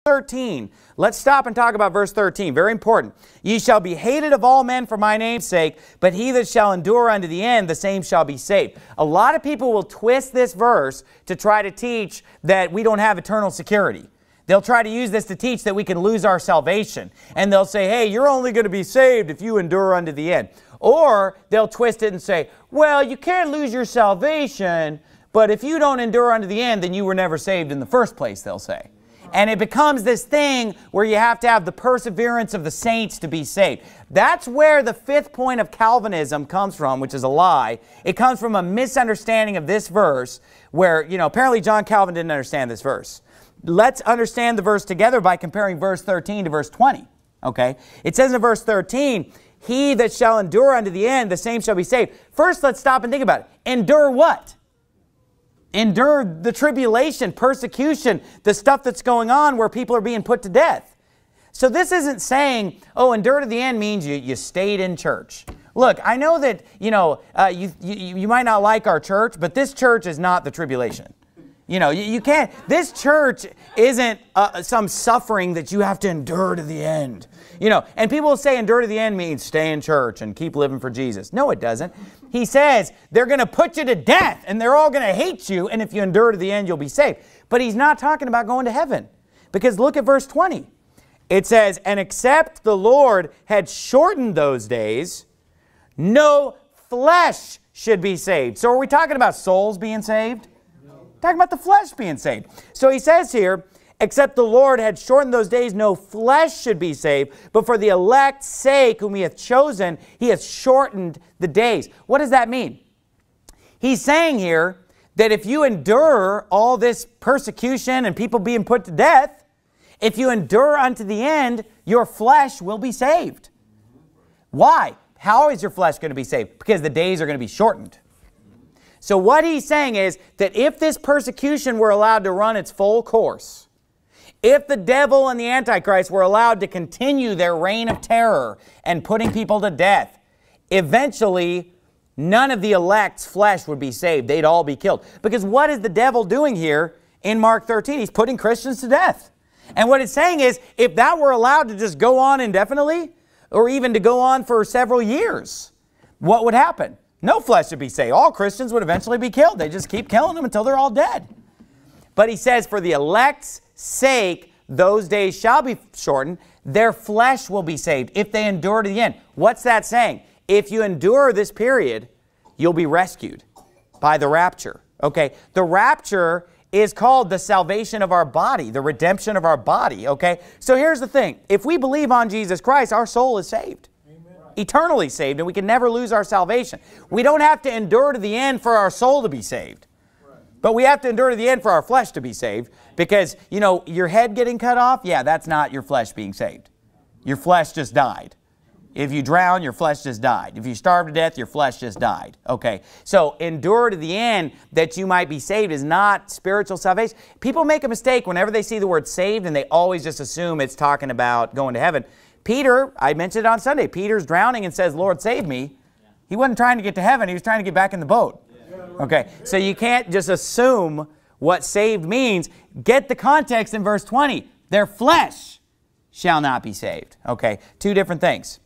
13. Let's stop and talk about verse 13. Very important. Ye shall be hated of all men for my name's sake, but he that shall endure unto the end, the same shall be saved. A lot of people will twist this verse to try to teach that we don't have eternal security. They'll try to use this to teach that we can lose our salvation. And they'll say, hey, you're only going to be saved if you endure unto the end. Or they'll twist it and say, well, you can't lose your salvation, but if you don't endure unto the end, then you were never saved in the first place, they'll say. And it becomes this thing where you have to have the perseverance of the saints to be saved. That's where the fifth point of Calvinism comes from, which is a lie. It comes from a misunderstanding of this verse where, apparently John Calvin didn't understand this verse. Let's understand the verse together by comparing verse 13 to verse 20. Okay? It says in verse 13, he that shall endure unto the end, the same shall be saved. First, let's stop and think about it. Endure what? Endure the tribulation, persecution, the stuff that's going on where people are being put to death. So this isn't saying, oh, endure to the end means you stayed in church. Look, I know that, you might not like our church, but this church is not the tribulation. You can't, this church isn't some suffering that you have to endure to the end. And people will say endure to the end means stay in church and keep living for Jesus. No, it doesn't. He says they're going to put you to death and they're all going to hate you, and if you endure to the end, you'll be saved. But he's not talking about going to heaven. Because look at verse 20. It says, and except the Lord had shortened those days, no flesh should be saved. So are we talking about souls being saved? Talking about the flesh being saved. So he says here, except the Lord had shortened those days, no flesh should be saved, but for the elect's sake whom he hath chosen, he hath shortened the days. What does that mean? He's saying here that if you endure all this persecution and people being put to death, if you endure unto the end, your flesh will be saved. Why? How is your flesh going to be saved? Because the days are going to be shortened. So what he's saying is that if this persecution were allowed to run its full course, if the devil and the Antichrist were allowed to continue their reign of terror and putting people to death, eventually none of the elect's flesh would be saved. They'd all be killed. Because what is the devil doing here in Mark 13? He's putting Christians to death. And what it's saying is, if that were allowed to just go on indefinitely, or even to go on for several years, what would happen? No flesh would be saved. All Christians would eventually be killed. They just keep killing them until they're all dead. But he says, for the elect's sake, those days shall be shortened. Their flesh will be saved if they endure to the end. What's that saying? If you endure this period, you'll be rescued by the rapture. Okay? The rapture is called the salvation of our body, the redemption of our body. Okay? So here's the thing. If we believe on Jesus Christ, our soul is saved. Eternally saved, and we can never lose our salvation. We don't have to endure to the end for our soul to be saved. But we have to endure to the end for our flesh to be saved. Because, your head getting cut off, yeah, that's not your flesh being saved. Your flesh just died. If you drown, your flesh just died. If you starve to death, your flesh just died. Okay, so endure to the end that you might be saved is not spiritual salvation. People make a mistake whenever they see the word saved, and they always just assume it's talking about going to heaven. Peter, I mentioned it on Sunday, Peter's drowning and says, Lord, save me. He wasn't trying to get to heaven. He was trying to get back in the boat. Okay, so you can't just assume what saved means. Get the context in verse 20. Their flesh shall not be saved. Okay, two different things.